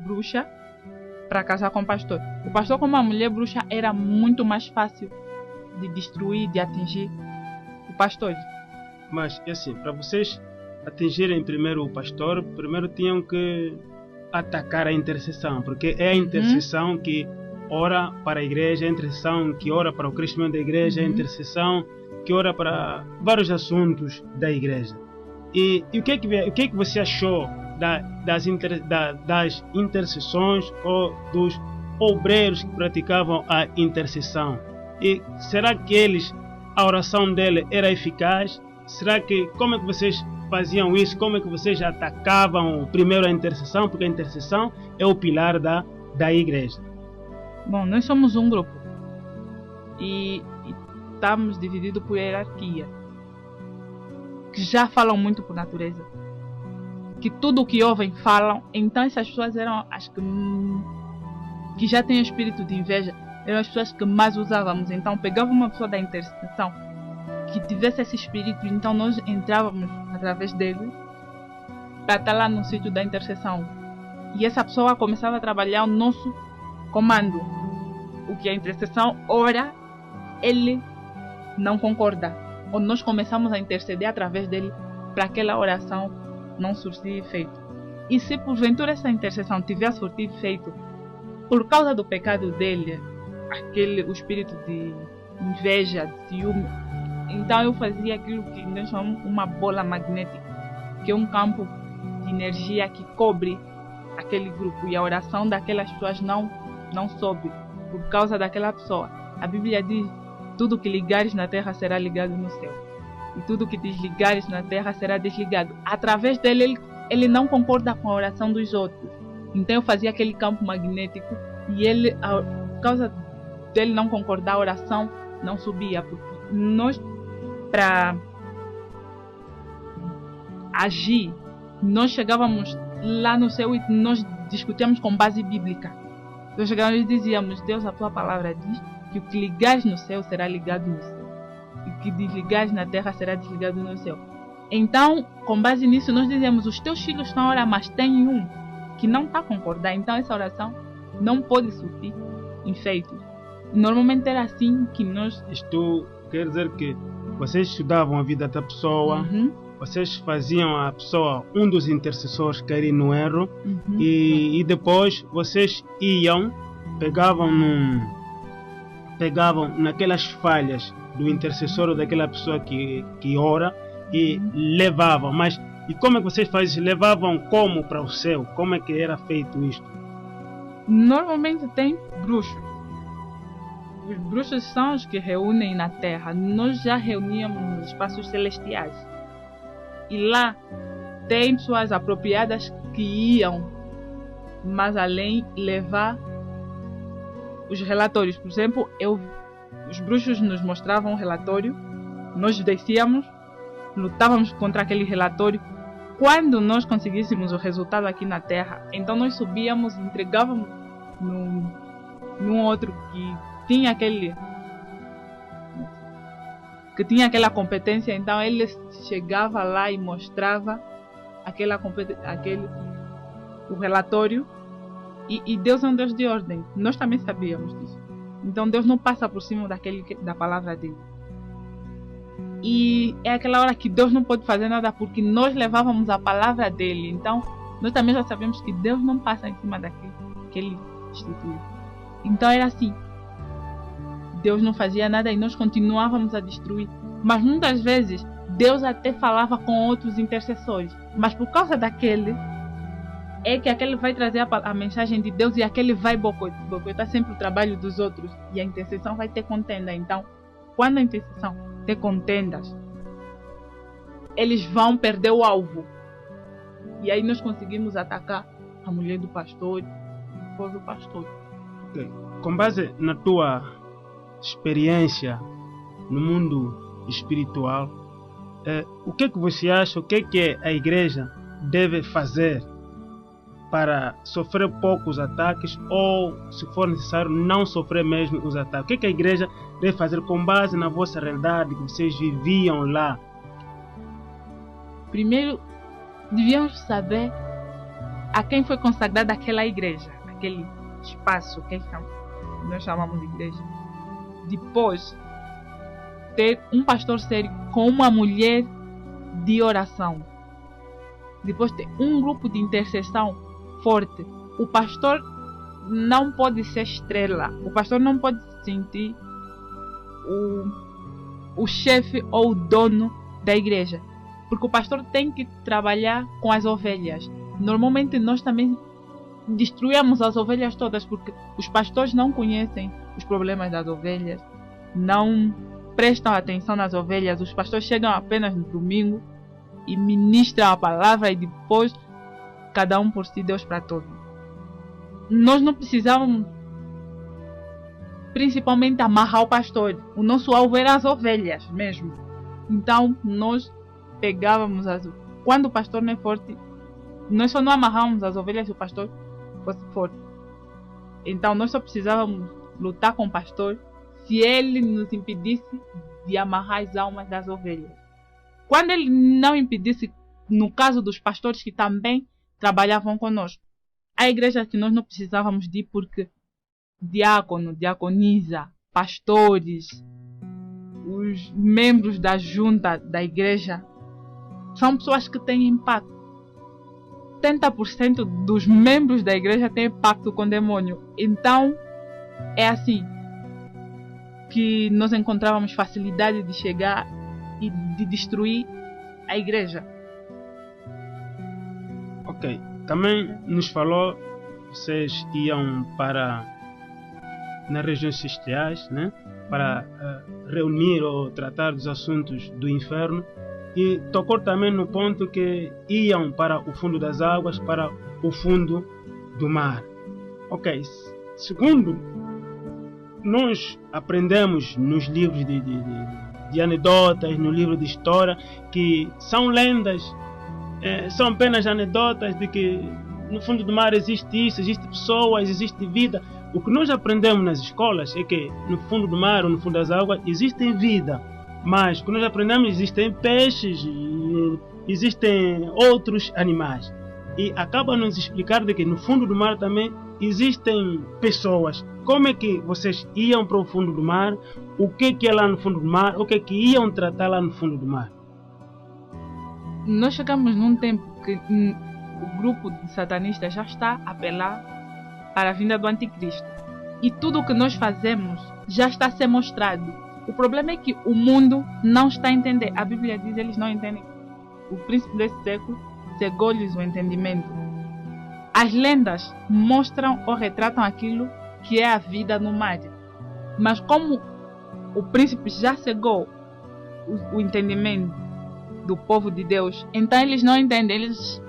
bruxa para casar com o pastor. O pastor, como uma mulher bruxa, era muito mais fácil de destruir, de atingir o pastor. Mas, é assim, para vocês atingirem primeiro o pastor, primeiro tinham que atacar a intercessão, porque é a intercessão que ora para a igreja, a intercessão que ora para o crescimento da igreja, a intercessão que ora para vários assuntos da igreja. E o que é que você achou das intercessões ou dos obreiros que praticavam a intercessão? E será que a oração dele era eficaz? Será que, como é que vocês faziam isso? Como é que vocês atacavam primeiro a intercessão? Porque a intercessão é o pilar da igreja. Bom, nós somos um grupo e estamos divididos por hierarquia, que já falam muito por natureza, que tudo o que ouvem falam. Então essas pessoas eram as que já têm espírito de inveja, eram as pessoas que mais usávamos. Então pegava uma pessoa da intercessão que tivesse esse espírito, então nós entrávamos através dele para estar lá no sítio da intercessão, e essa pessoa começava a trabalhar o nosso comando. O que a intercessão ora, ele não concorda, ou nós começamos a interceder através dele para aquela oração não surtir efeito. E se porventura essa intercessão tivesse surtido efeito por causa do pecado dele, o espírito de inveja, de ciúme, então eu fazia aquilo que nós chamamos uma bola magnética, que é um campo de energia que cobre aquele grupo, e a oração daquelas pessoas não sobe por causa daquela pessoa. A Bíblia diz: tudo que ligares na terra será ligado no céu, e tudo que desligares na terra será desligado. Através dele, ele não concorda com a oração dos outros. Então eu fazia aquele campo magnético, e ele, por causa dele não concordar, a oração não subia. Porque nós, para agir, nós chegávamos lá no céu e nós discutíamos com base bíblica. Nós chegávamos e dizíamos: Deus, a tua palavra diz que o que ligares no céu será ligado no céu, e o que desligares na terra será desligado no céu. Então, com base nisso, nós dizíamos: os teus filhos estão a orar, mas tem um que não está a concordar, então essa oração não pode surtir efeitos. Normalmente era assim que nós... Isto quer dizer que vocês estudavam a vida da pessoa, vocês faziam a pessoa, um dos intercessores, cair no erro, e depois vocês iam, pegavam naquelas falhas do intercessor ou daquela pessoa que ora e levavam. Mas e como é que vocês faziam? Levavam como para o céu? Como é que era feito isto? Normalmente tem bruxos. Os bruxos são os que reúnem na terra. Nós já reuníamos nos espaços celestiais. E lá tem pessoas apropriadas que iam mais além, levar os relatórios. Por exemplo, os bruxos nos mostravam um relatório, nós descíamos, lutávamos contra aquele relatório. Quando nós conseguíssemos o resultado aqui na terra, então nós subíamos e entregávamos num outro que tinha aquela competência. Então ele chegava lá e mostrava o relatório. E Deus é um Deus de ordem. Nós também sabíamos disso. Então Deus não passa por cima da palavra dele. E é aquela hora que Deus não pode fazer nada, porque nós levávamos a palavra dele. Então nós também já sabemos que Deus não passa em cima daquilo que ele instituiu. Então era assim. Deus não fazia nada e nós continuávamos a destruir. Mas muitas vezes Deus até falava com outros intercessores. Mas por causa daquele, é que aquele vai trazer a mensagem de Deus, e aquele vai boicotar sempre o trabalho dos outros. E a intercessão vai ter contenda. Então, quando a intercessão tem contendas, eles vão perder o alvo. E aí nós conseguimos atacar a mulher do pastor, o esposo do pastor. Okay. Com base na tua experiência no mundo espiritual, o que você acha, o que a igreja deve fazer para sofrer poucos ataques, ou, se for necessário, não sofrer mesmo os ataques? O que a igreja deve fazer com base na vossa realidade que vocês viviam lá? Primeiro, devíamos saber a quem foi consagrada aquela igreja, aquele espaço que nós chamamos de igreja. Depois, ter um pastor sério com uma mulher de oração. Depois, ter um grupo de intercessão forte. O pastor não pode ser estrela. O pastor não pode se sentir o chefe ou o dono da igreja. Porque o pastor tem que trabalhar com as ovelhas. Normalmente nós também destruímos as ovelhas todas porque os pastores não conhecem os problemas das ovelhas, não prestam atenção nas ovelhas. Os pastores chegam apenas no domingo e ministram a palavra e depois cada um por si, Deus para todos. Nós não precisávamos principalmente amarrar o pastor. O nosso alvo era as ovelhas mesmo. Então nós pegávamos quando o pastor não é forte, nós só não amarrávamos as ovelhas se o pastor fosse forte. Então nós só precisávamos lutar com o pastor se ele nos impedisse de amarrar as almas das ovelhas. Quando ele não impedisse, no caso dos pastores que também trabalhavam conosco, a igreja que nós não precisávamos de ir porque diácono, diaconisa, pastores, os membros da junta da igreja são pessoas que têm impacto. 70% dos membros da igreja têm pacto com o demônio. Então, é assim que nós encontrávamos facilidade de chegar e de destruir a igreja. Ok. Também nos falou, vocês iam para nas regiões celestiais, né? Para reunir ou tratar dos assuntos do inferno. E tocou também no ponto que iam para o fundo das águas, para o fundo do mar. Ok, segundo nós aprendemos nos livros de anedotas, no livro de história, que são lendas, são apenas anedotas de que no fundo do mar existe isso, existe pessoas, existe vida. O que nós aprendemos nas escolas é que no fundo do mar ou no fundo das águas existe vida. Mas quando nós aprendemos, existem peixes, existem outros animais. E acaba nos explicar de que no fundo do mar também existem pessoas. Como é que vocês iam para o fundo do mar? O que é lá no fundo do mar? O que é que iam tratar lá no fundo do mar? Nós chegamos num tempo que o grupo de satanistas já está a apelar para a vinda do anticristo. E tudo o que nós fazemos já está a ser mostrado. O problema é que o mundo não está a entender. A Bíblia diz que eles não entendem. O príncipe desse século cegou-lhes o entendimento. As lendas mostram ou retratam aquilo que é a vida no mar. Mas como o príncipe já cegou o entendimento do povo de Deus, então eles não entendem. Eles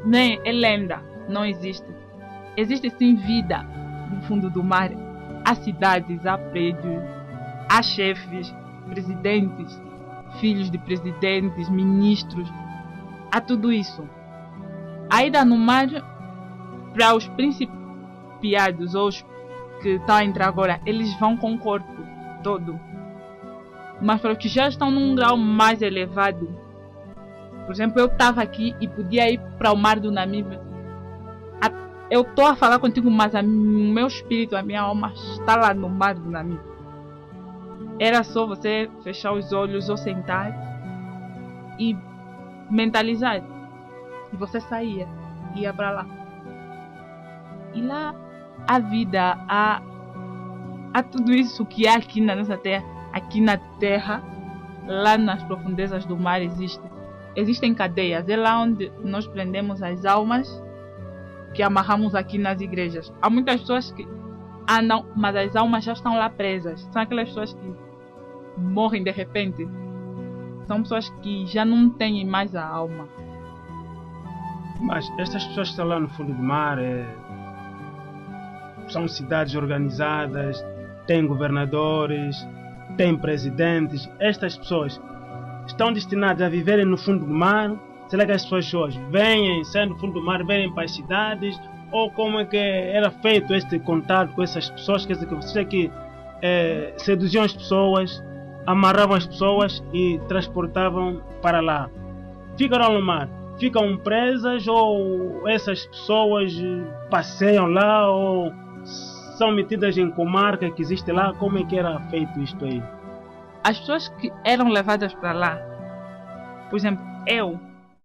nem é lenda, não existe. Existe sim vida no fundo do mar. Há cidades, há prédios, há chefes, presidentes, filhos de presidentes, ministros, há tudo isso. A ida no mar, para os principiados ou os que estão a entrar agora, eles vão com o corpo todo. Mas para os que já estão num grau mais elevado, por exemplo, eu estava aqui e podia ir para o mar do Namíbia. Eu estou a falar contigo, mas o meu espírito, a minha alma está lá no mar do Namíbia. Era só você fechar os olhos ou sentar e mentalizar. E você saía, ia para lá. E lá há vida, há tudo isso que há aqui na nossa terra. Aqui na terra, lá nas profundezas do mar existem cadeias. É lá onde nós prendemos as almas que amarramos aqui nas igrejas. Há muitas pessoas que andam, mas as almas já estão lá presas. São aquelas pessoas que morrem de repente. São pessoas que já não têm mais a alma. Mas estas pessoas que estão lá no fundo do mar são cidades organizadas, têm governadores, têm presidentes. Estas pessoas estão destinadas a viverem no fundo do mar? Será que as pessoas vêm, saem do fundo do mar, vêm para as cidades? Ou como é que era feito este contato com essas pessoas? Quer dizer, que vocês aqui seduziam as pessoas, amarravam as pessoas e transportavam para lá. Ficaram no mar. ficam presas ou essas pessoas passeiam lá ou são metidas em comarca que existe lá? Como é que era feito isto aí? As pessoas que eram levadas para lá, por exemplo, eu